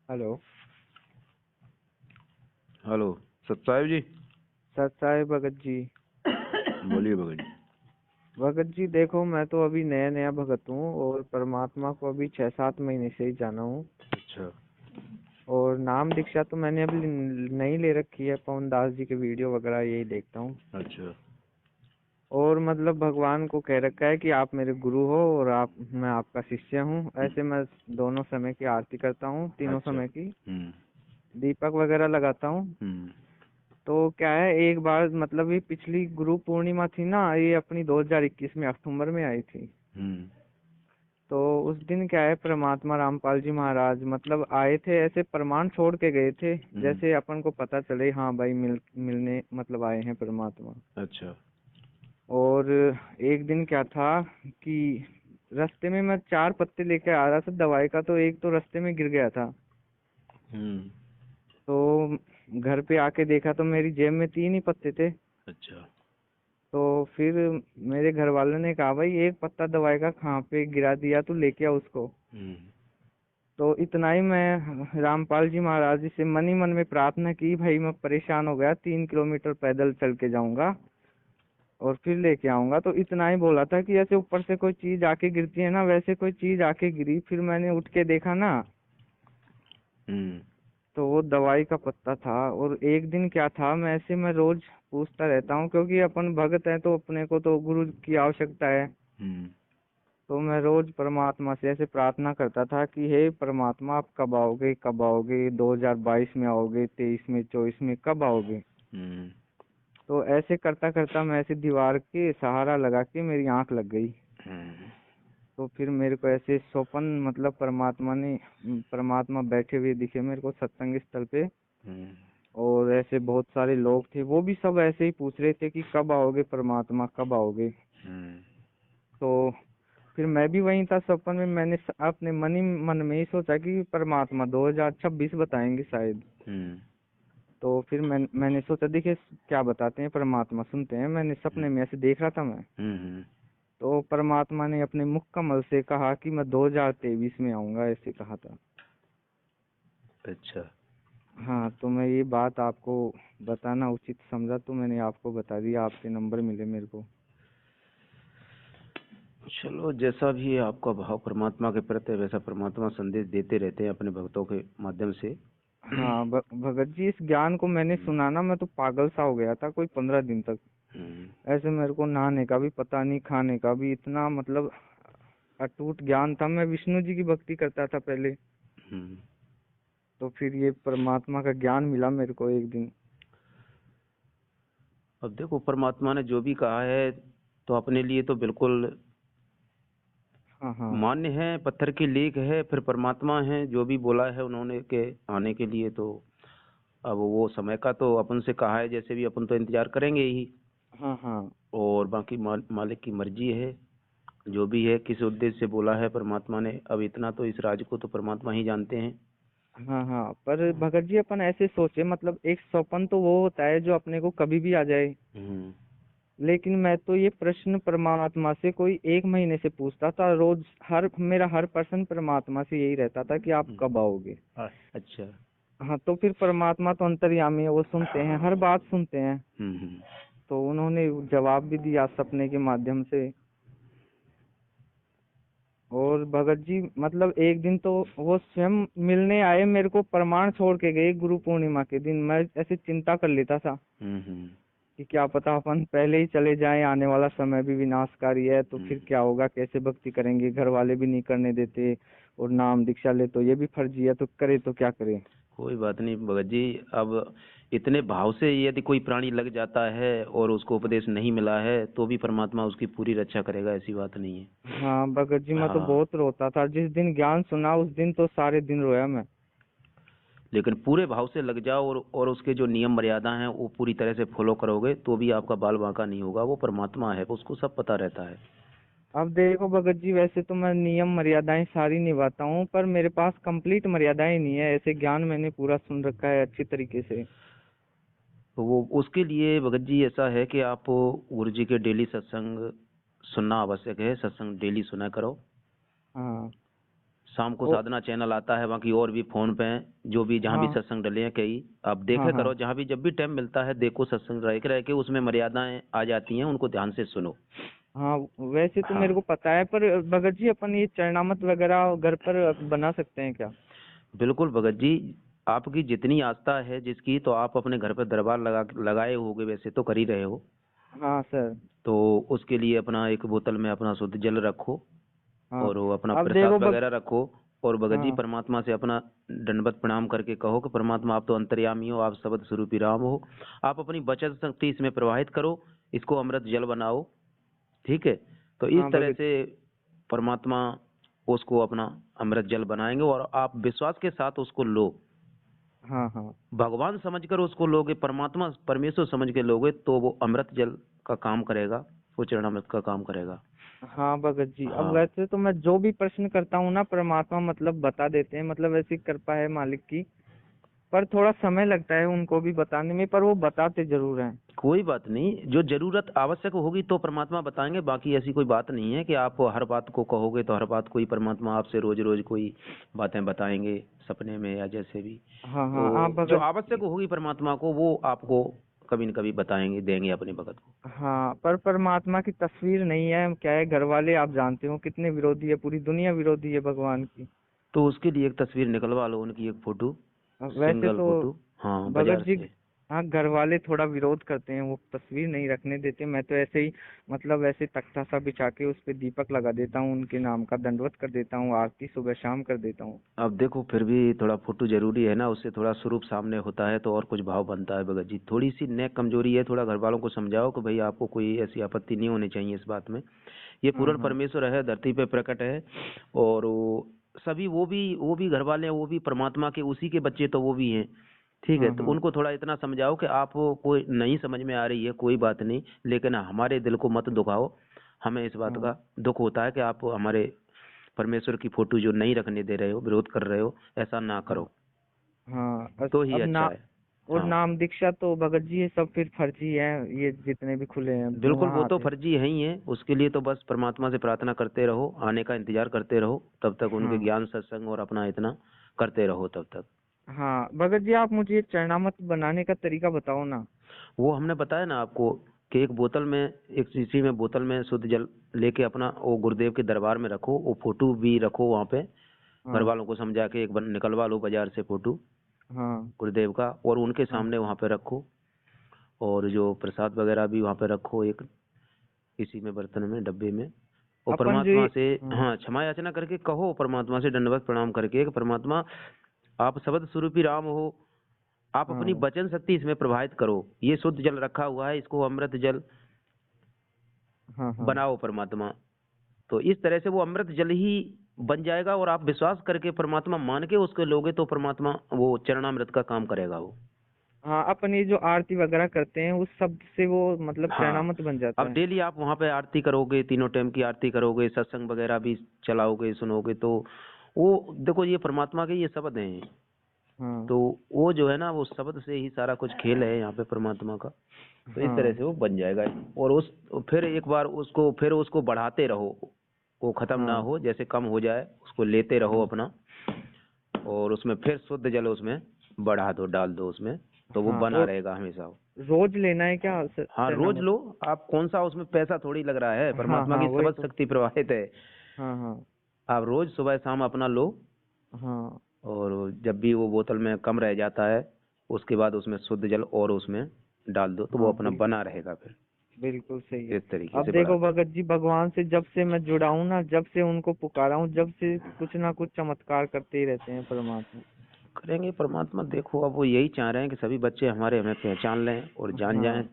Hello. Hello. सतसाहिब जी। सत साहिब भगत जी। बोलिए भगत जी। भगत जी देखो, मैं तो अभी नया नया भगत हूँ और परमात्मा को अभी 6-7 महीने से ही जाना हूँ। अच्छा। और नाम दीक्षा तो मैंने अभी नहीं ले रखी है, पवन दास जी के वीडियो वगैरह यही देखता हूँ। अच्छा। और मतलब भगवान को कह रखा है कि आप मेरे गुरु हो और मैं आपका शिष्य हूँ। ऐसे मैं दोनों समय की आरती करता हूँ, तीनों अच्छा। समय की हम्म। दीपक वगैरह लगाता हूँ। हम्म। तो क्या है, एक बार मतलब ये पिछली गुरु पूर्णिमा थी ना, ये अपनी 2021 में अक्टूबर में आई थी। हम्म। तो उस दिन क्या है, परमात्मा रामपाल जी महाराज मतलब आए थे, ऐसे प्रमाण छोड़ के गए थे हम्म। जैसे अपन को पता चले हाँ भाई मिलने मतलब आए हैं परमात्मा। अच्छा। और एक दिन क्या था कि रास्ते में मैं 4 पत्ते लेके आ रहा था दवाई का, तो एक तो रास्ते में गिर गया था। हम्म। तो घर पे आके देखा तो मेरी जेब में 3 ही पत्ते थे। अच्छा। तो फिर मेरे घर वालों ने कहा भाई एक पत्ता दवाई का कहाँ पे गिरा दिया, तू लेके आ उसको। हम्म। तो इतना ही मैं रामपाल जी महाराज जी से मन ही मन में प्रार्थना की, भाई मैं परेशान हो गया, 3 किलोमीटर पैदल चल के जाऊंगा और फिर लेके आऊंगा। तो इतना ही बोला था कि ऐसे ऊपर से कोई चीज आके गिरती है ना, वैसे कोई चीज आके गिरी। फिर मैंने उठ के देखा ना, हम्म। तो वो दवाई का पत्ता था। और एक दिन क्या था, मैं रोज पूछता रहता हूँ क्योंकि अपन भगत हैं तो अपने को तो गुरु की आवश्यकता है। हम्म। तो मैं रोज परमात्मा से ऐसे प्रार्थना करता था कि हे परमात्मा, आप कब आओगे, कब आओगे, 2022 में आओगे, 23 में, 24 में, कब आओगे। हम्म। तो ऐसे करता करता मैं ऐसे दीवार के सहारा लगा के मेरी आंख लग गई। हम्म। तो फिर मेरे को ऐसे स्वप्न मतलब परमात्मा बैठे हुए दिखे मेरे को सत्संग स्थल पे। हम्म। और ऐसे बहुत सारे लोग थे, वो भी सब ऐसे ही पूछ रहे थे कि कब आओगे परमात्मा, कब आओगे। हम्म। तो फिर मैं भी वहीं था सपन में, मैंने अपने मन ही मन में ही सोचा कि परमात्मा 2026 बताएंगे शायद। हम्म। तो फिर मैंने सोचा देखिए क्या बताते हैं परमात्मा, सुनते हैं। मैंने सपने में ऐसे देख रहा था मैं। हम्म। तो परमात्मा ने अपने मुख कमल से कहा कि मैं 2023 में आऊंगा, ऐसे कहा था। अच्छा। हाँ, तो मैं ये बात आपको बताना उचित समझा, तो मैंने आपको बता दिया, आपके नंबर मिले मेरे को। चलो, जैसा भी है आपका भाव परमात्मा के प्रति, वैसा परमात्मा संदेश देते रहते हैं अपने भक्तों के माध्यम से। हाँ भगत जी, इस ज्ञान को मैंने हम्म। सुना ना, मैं तो पागल सा हो गया था कोई 15 दिन तक। हम्म। ऐसे मेरे को नहाने का भी पता नहीं, खाने का भी, इतना मतलब अटूट ज्ञान था। मैं विष्णु जी की भक्ति करता था पहले। हम्म। तो फिर ये परमात्मा का ज्ञान मिला मेरे को एक दिन। अब देखो, परमात्मा ने जो भी कहा है तो अपने लिए तो बिल्कुल हाँ हाँ। मान्य है, पत्थर की लीक है। फिर परमात्मा है, जो भी बोला है उन्होंने के आने के लिए, तो अब वो समय का तो अपन से कहा है, जैसे भी अपन तो इंतजार करेंगे ही। हाँ हाँ। और बाकी मालिक की मर्जी है, जो भी है किस उद्देश्य से बोला है परमात्मा ने। अब इतना तो इस राज को तो परमात्मा ही जानते हैं। हाँ हाँ, पर भगत जी अपन ऐसे सोचे मतलब एक स्वप्न तो वो होता है जो अपने को कभी भी आ जाए। हम्म। लेकिन मैं तो ये प्रश्न परमात्मा से कोई 1 महीने से पूछता था रोज। मेरा हर प्रश्न परमात्मा से यही रहता था कि आप कब आओगे। अच्छा। हाँ, तो फिर परमात्मा तो अंतर्यामी है, वो सुनते हैं, हर बात सुनते हैं। हम्म। तो उन्होंने जवाब भी दिया सपने के माध्यम से। और भगत जी मतलब एक दिन तो वो स्वयं मिलने आए, मेरे को प्रमाण छोड़ के गए गुरु पूर्णिमा के दिन। मैं ऐसे चिंता कर लेता था हम्म। कि क्या पता अपन पहले ही चले जाएं, आने वाला समय भी विनाशकारी है, तो हम्म। फिर क्या होगा, कैसे भक्ति करेंगे, घर वाले भी नहीं करने देते। और नाम दीक्षा ले तो ये भी फर्जी है, तो करे तो क्या करे। कोई बात नहीं भगत जी। अब इतने भाव से यदि कोई प्राणी लग जाता है और उसको उपदेश नहीं मिला है तो भी परमात्मा उसकी पूरी रक्षा करेगा, ऐसी बात नहीं है। हाँ भगत जी, मैं तो हाँ। बहुत रोता था जिस दिन ज्ञान सुना, उस दिन तो सारे दिन रोया मैं। लेकिन पूरे भाव से लग जाओ और उसके जो नियम मर्यादा हैं वो पूरी तरह से फॉलो करोगे तो भी आपका बाल बांका नहीं होगा। वो परमात्मा है, उसको सब पता रहता है। अब देखो भगत जी, वैसे तो मैं नियम मर्यादाएं सारी निभाता हूँ, पर मेरे पास कंप्लीट मर्यादाएं नहीं है। ऐसे ज्ञान मैंने पूरा सुन रखा है अच्छी तरीके से। तो वो उसके लिए भगत जी ऐसा है कि आप गुरु जी के डेली सत्संग सुनना आवश्यक है। सत्संग डेली सुना करो। हाँ शाम को ओ, साधना चैनल आता है, बाकी और भी फोन पे हैं, जो भी जहाँ भी हाँ सत्संग डले हैं कई, आप हाँ देखे हाँ करो, जहाँ भी जब भी टाइम मिलता है देखो, सत्संग रह के उसमें मर्यादाएं आ जाती हैं, उनको ध्यान से सुनो। हाँ। वैसे तो मेरे हाँ को पता है, पर भगत जी अपन ये चरणामत वगैरह घर पर बना सकते हैं क्या? बिल्कुल भगत जी, आपकी जितनी आस्था है जिसकी, तो आप अपने घर पर दरबार लगाए होगे, वैसे तो कर ही रहे हो। हाँ सर। तो उसके लिए अपना एक बोतल में अपना शुद्ध जल रखो, हाँ। और वो अपना अब देखो प्रसाद वगैरह रखो, और भगत जी हाँ परमात्मा से अपना दंडवत प्रणाम करके कहो कि परमात्मा आप तो अंतर्यामी हो, आप शब्द स्वरूपी राम हो, आप अपनी बचत शक्ति इसमें प्रवाहित करो, इसको अमृत जल बनाओ। ठीक है, तो इस हाँ तरह भगत। से परमात्मा उसको अपना अमृत जल बनाएंगे, और आप विश्वास के साथ उसको लो, हाँ हाँ भगवान समझकर उसको लोगे, परमात्मा परमेश्वर समझ के लोगे, तो वो अमृत जल का काम करेगा, वो चरणामृत का काम करेगा। हाँ भगत जी। अब हाँ वैसे तो मैं जो भी प्रश्न करता हूँ ना, परमात्मा मतलब बता देते हैं, मतलब ऐसी कृपा है मालिक की। पर थोड़ा समय लगता है उनको भी बताने में, पर वो बताते जरूर हैं। कोई बात नहीं, जो जरूरत आवश्यक होगी तो परमात्मा बताएंगे, बाकी ऐसी कोई बात नहीं है कि आप हर बात को कहोगे तो हर बात को ही परमात्मा आपसे रोज रोज कोई बातें बताएंगे, सपने में या जैसे भी। हाँ हाँ। आप तो जो भगत आवश्यक होगी परमात्मा को, वो आपको कभी न कभी बताएंगे, देंगे अपने भगत को। हाँ, पर परमात्मा की तस्वीर नहीं है, क्या है, घर वाले आप जानते हो कितने विरोधी है, पूरी दुनिया विरोधी है भगवान की। तो उसके लिए एक तस्वीर निकलवा लो, उनकी एक फोटो, वैसे सिंगल तो फोटो, हाँ भगत बाजार जी, से। हाँ घर वाले थोड़ा विरोध करते हैं, वो तस्वीर नहीं रखने देते। मैं तो ऐसे ही मतलब ऐसे तख्ता सा बिछा के उस पे दीपक लगा देता हूँ, उनके नाम का दंडवत कर देता हूँ, आरती सुबह शाम कर देता हूँ। अब देखो, फिर भी थोड़ा फोटो जरूरी है ना, उससे थोड़ा स्वरूप सामने होता है तो और कुछ भाव बनता है भगत जी। थोड़ी सी नेक कमजोरी है, थोड़ा घर वालों को समझाओ कि भाई आपको कोई ऐसी आपत्ति नहीं होनी चाहिए इस बात में। ये हाँ पूर्ण हाँ परमेश्वर है, धरती पे प्रकट है, और सभी वो भी घर वाले हैं, वो भी परमात्मा के उसी के बच्चे तो वो भी हैं। ठीक है, हाँ तो हाँ उनको थोड़ा इतना समझाओ कि आप कोई नहीं समझ में आ रही है कोई बात नहीं, लेकिन हमारे दिल को मत दुखाओ। हमें इस बात हाँ का दुख होता है कि आप हमारे परमेश्वर की फोटो जो नहीं रखने दे रहे हो, विरोध कर रहे हो, ऐसा ना हाँ करो, हाँ। तो ही अब अच्छा ना, है। और हाँ नाम दीक्षा तो भगत जी ये सब फिर फर्जी है, ये जितने भी खुले हैं बिल्कुल, वो वहाँ तो आते हैं। फर्जी है ही है, उसके लिए तो बस परमात्मा से प्रार्थना करते रहो, आने का इंतजार करते रहो, तब तक उनके हाँ ज्ञान सत्संग और अपना इतना करते रहो तब तक। हाँ। भगत जी आप मुझे ये चरणामत बनाने का तरीका बताओ ना। वो हमने बताया ना आपको कि एक बोतल में, एक शीशी में बोतल में शुद्ध जल लेके अपना वो गुरुदेव के दरबार में रखो, वो फोटो भी रखो वहाँ पे, घर हाँ वालों को समझा के एक निकलवा लो बाजार से फोटो हाँ गुरुदेव का, और उनके हाँ सामने वहाँ पे रखो, और जो प्रसाद वगैरह भी वहाँ पे रखो, एक किसी में बर्तन में डब्बे में, और अपन जो परमात्मा ये से, हाँ हाँ क्षमा याचना करके कहो, परमात्मा से दंडवत प्रणाम करके कि परमात्मा आप शब्द स्वरूपी राम हो, आप अपनी हाँ वचन शक्ति इसमें प्रवाहित करो, ये शुद्ध जल रखा हुआ है, इसको अमृत जल हाँ हाँ बनाओ परमात्मा। तो इस तरह से वो अमृत जल ही बन जाएगा, और आप विश्वास करके परमात्मा मान के उसके लोगे तो परमात्मा वो चरणामृत का काम करेगा वो। हाँ। अपन ये जो आरती वगैरह करते हैं उस शब्द से वो मतलब हाँ, चरणामत बन जाता अब है। डेली आप वहाँ पे आरती करोगे, तीनों टाइम की आरती करोगे, सत्संग वगैरह भी चलाओगे, सुनोगे, तो वो देखो ये परमात्मा के ये शब्द हैं, हाँ तो वो जो है ना, वो शब्द से ही सारा कुछ खेल है यहाँ पे परमात्मा का। तो इस तरह हाँ से वो बन जाएगा, और उस फिर एक बार उसको फिर उसको बढ़ाते रहो, वो खत्म ना हाँ हो, जैसे कम हो जाए उसको लेते रहो हाँ अपना, और उसमें फिर शुद्ध जल उसमें बढ़ा दो, डाल दो उसमें, तो वो हाँ। बना और रहेगा हमेशा। रोज लेना है क्या हाँ रोज चरणामत? लो, आप कौन सा, उसमें पैसा थोड़ी लग रहा है, हाँ परमात्मा हाँ की वही सबद तो। शक्ति प्रवाहित है। हाँ हाँ आप रोज सुबह शाम अपना लो, हाँ और जब भी वो बोतल में कम रह जाता है, उसके बाद उसमें शुद्ध जल और उसमें डाल दो, तो वो हाँ अपना बिल्कुल। बना रहेगा फिर, बिल्कुल सही है। इस तरीके अब से देखो बढ़ाते। भगत जी, भगवान से जब से मैं जुड़ा हूँ ना, जब से उनको पुकारा हूँ, जब से कुछ ना कुछ चमत्कार करते ही रहते हैं परमात्मा। करेंगे परमात्मा, देखो अब वो यही चाह रहे हैं कि सभी बच्चे हमारे हमें पहचान लें और जान जाएं, हाँ।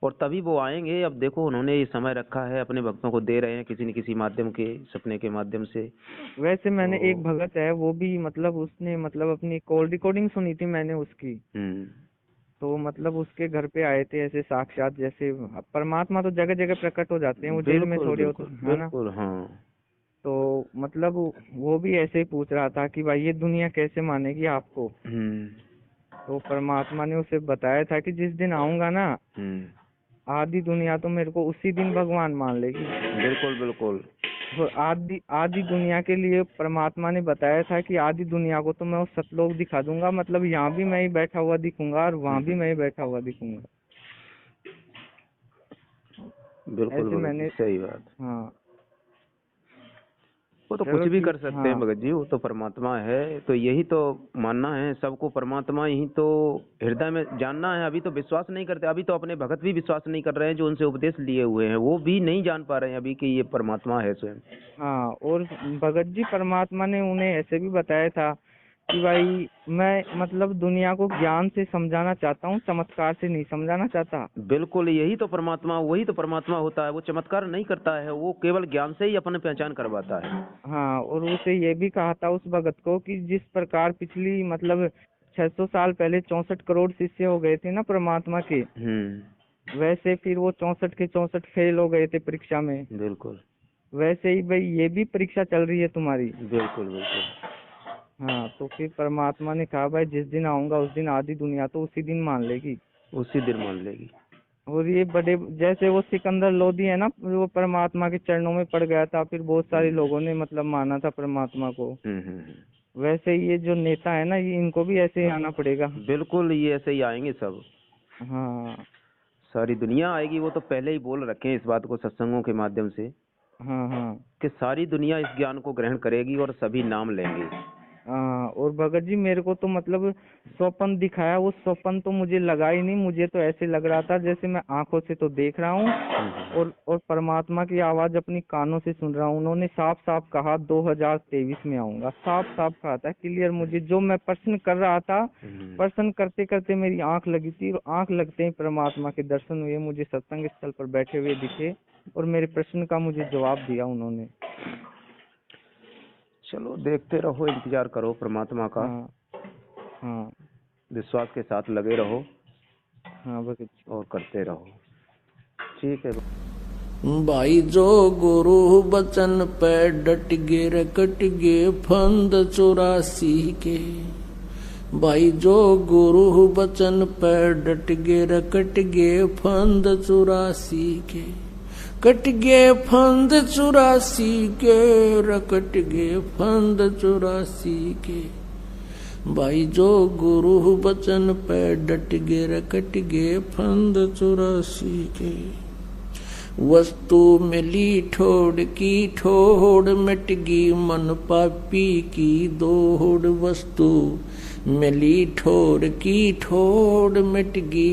और तभी वो आएंगे। अब देखो उन्होंने ये समय रखा है, अपने भक्तों को दे रहे हैं किसी न किसी माध्यम के, सपने के माध्यम से। वैसे मैंने एक तो भगत है, वो भी मतलब उसने मतलब अपनी कॉल रिकॉर्डिंग सुनी थी मैंने उसकी। हम्म, तो मतलब उसके घर पे आए थे ऐसे साक्षात, जैसे परमात्मा तो जगह जगह प्रकट हो जाते हैं, वो जेल में बिल्कुल थोड़े होते बिल्कुल हैं, है ना। बिल्कुल, हाँ तो मतलब वो भी ऐसे ही पूछ रहा था कि भाई ये दुनिया कैसे मानेगी आपको। हम्म तो परमात्मा ने उसे बताया था कि जिस दिन आऊंगा ना, हम्म, आधी दुनिया तो मेरे को उसी दिन भगवान मान लेगी। बिल्कुल बिल्कुल, वो आदि आदि दुनिया के लिए परमात्मा ने बताया था कि आदि दुनिया को तो मैं उस सतलोक दिखा दूंगा, मतलब यहाँ भी मैं ही बैठा हुआ दिखूंगा और वहाँ भी मैं ही बैठा हुआ दिखूंगा। बिल्कुल ऐसे भगत जी, मैंने, सही बात। हाँ वो तो चलो कुछ भी ठीक, कर सकते हैं हाँ भगत जी, वो तो परमात्मा है। तो यही तो मानना है सबको, परमात्मा यही तो हृदय में जानना है। अभी तो विश्वास नहीं करते, अभी तो अपने भगत भी विश्वास नहीं कर रहे हैं जो उनसे उपदेश लिए हुए हैं, वो भी नहीं जान पा रहे हैं अभी कि ये परमात्मा है स्वयं। हाँ। और भगत जी परमात्मा ने उन्हें ऐसे भी बताया था कि भाई मैं मतलब दुनिया को ज्ञान से समझाना चाहता हूँ, चमत्कार से नहीं समझाना चाहता। बिल्कुल, यही तो परमात्मा, वही तो परमात्मा होता है। वो चमत्कार नहीं करता है, वो केवल ज्ञान से ही अपन पहचान करवाता है। हाँ, और उसे ये भी कहा था उस भगत को कि जिस प्रकार पिछली मतलब 600 साल पहले 64 करोड़ शिष्य हो गए थे ना परमात्मा के, वैसे फिर वो 64 के 64 फेल हो गए थे परीक्षा में, बिल्कुल वैसे ही भाई ये भी परीक्षा चल रही है तुम्हारी। बिल्कुल बिल्कुल। हाँ, तो फिर परमात्मा ने कहा भाई जिस दिन आऊंगा उस दिन आधी दुनिया तो उसी दिन मान लेगी। उसी दिन मान लेगी। और ये बड़े जैसे वो सिकंदर लोधी है ना, वो परमात्मा के चरणों में पड़ गया था, फिर बहुत सारे लोगों ने मतलब माना था परमात्मा को। वैसे ही ये जो नेता है ना, ये इनको भी ऐसे ही आना पड़ेगा। बिल्कुल, ये ऐसे ही आएंगे सब, हाँ सारी दुनिया आएगी। वो तो पहले ही बोल रखे हैं इस बात को सत्संगों के माध्यम से हाँ हाँ कि सारी दुनिया इस ज्ञान को ग्रहण करेगी और सभी नाम लेंगे। हाँ। और भगत जी मेरे को तो मतलब स्वप्न दिखाया, वो स्वप्न तो मुझे लगा ही नहीं, मुझे तो ऐसे लग रहा था जैसे मैं आंखों से तो देख रहा हूँ और परमात्मा की आवाज अपनी कानों से सुन रहा हूँ। उन्होंने साफ साफ कहा 2023 में आऊंगा, साफ साफ कहा था क्लियर। मुझे जो मैं प्रश्न कर रहा था, प्रश्न करते करते मेरी आंख लगी थी और आंख लगते ही परमात्मा के दर्शन हुए, मुझे सत्संग स्थल पर बैठे हुए दिखे और मेरे प्रश्न का मुझे जवाब दिया उन्होंने। चलो देखते रहो, इंतजार करो परमात्मा का। हाँ हाँ विश्वास के साथ लगे रहो हाँ भगत जी। और करते रहो। ठीक है भाई जो गुरु बचन पे डट गे रकट गे फंद 84 के। भाई जो गुरु बचन पे डट गे रकट गे फंद 84 के। कट गे फंद 84 के, रकट गे फंद 84 के। भाई जो गुरु बचन पे डट गे रकट गे फंद 84 के। वस्तु मिली ठोड़ की ठोड़, मिट गई मन पापी की दौड़। वस्तु मिली ठोड़ की ठोड़, मिट गई